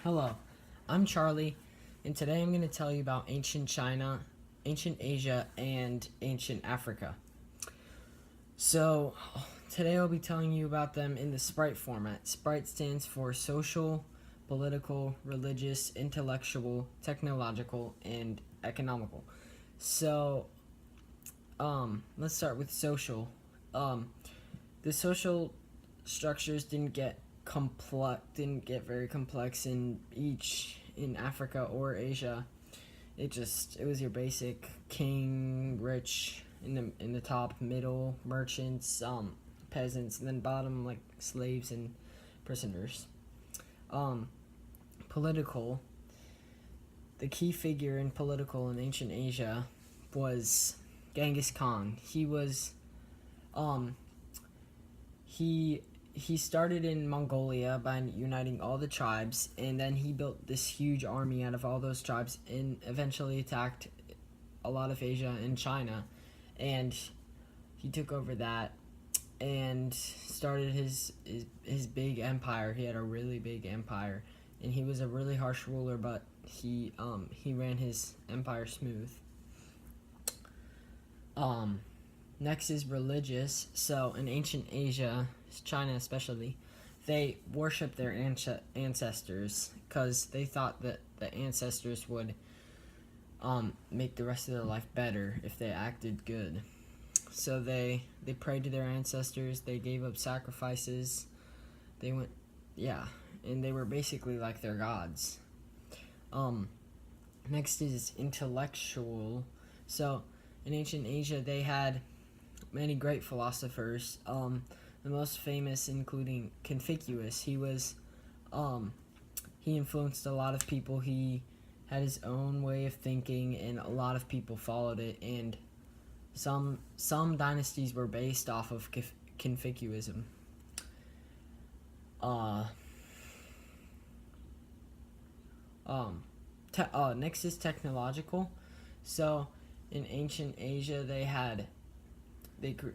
Hello, I'm Charlie, and today I'm going to tell you about ancient China, ancient Asia, and ancient Africa. So, today I'll be telling you about them in the SPRITE format. SPRITE stands for social, political, religious, intellectual, technological, and economical. So, let's start with social. The social structures didn't get very complex in Africa or Asia. It was your basic king, rich in the top, middle, merchants, peasants, and then bottom like slaves and prisoners. Political. The key figure in political in ancient Asia was Genghis Khan. He started in Mongolia by uniting all the tribes, and then he built this huge army out of all those tribes and eventually attacked a lot of Asia and China. And he took over that and started his big empire. He had a really big empire, and he was a really harsh ruler, but he ran his empire smooth. Next is religious. So in ancient Asia, China especially, they worship their ancestors because they thought that the ancestors would make the rest of their life better if they acted good. So they prayed to their ancestors. They gave up sacrifices. And they were basically like their gods. Next is intellectual. So in ancient Asia, they had many great philosophers. The most famous including Confucius. He influenced a lot of people. He had his own way of thinking, and a lot of people followed it. And some dynasties were based off of Confucianism. Next is technological. So in ancient Asia,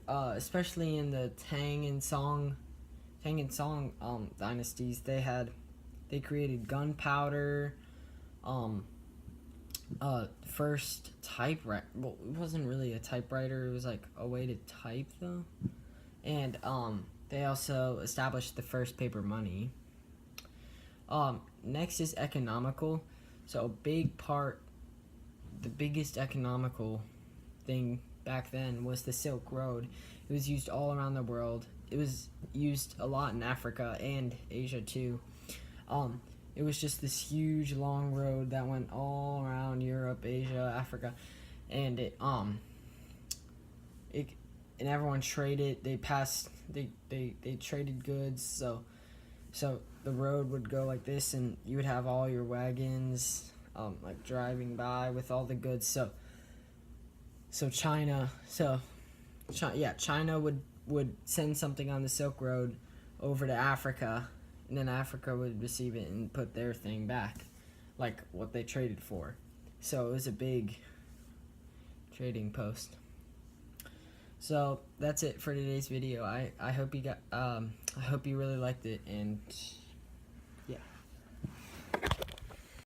especially in the Tang and Song dynasties, they created gunpowder. First typewriter. Well, it wasn't really a typewriter. It was like a way to type though. And they also established the first paper money. Next is economical. So the biggest economical thing back then was the Silk Road. It was used all around the world. It was used a lot in Africa and Asia too. It was just this huge long road that went all around Europe, Asia, Africa, and and everyone traded. They traded goods. So the road would go like this, and you would have all your wagons like driving by with all the goods. China would send something on the Silk Road over to Africa, and then Africa would receive it and put their thing back, like what they traded for. So it was a big trading post. So that's it for today's video. I hope you really liked it, and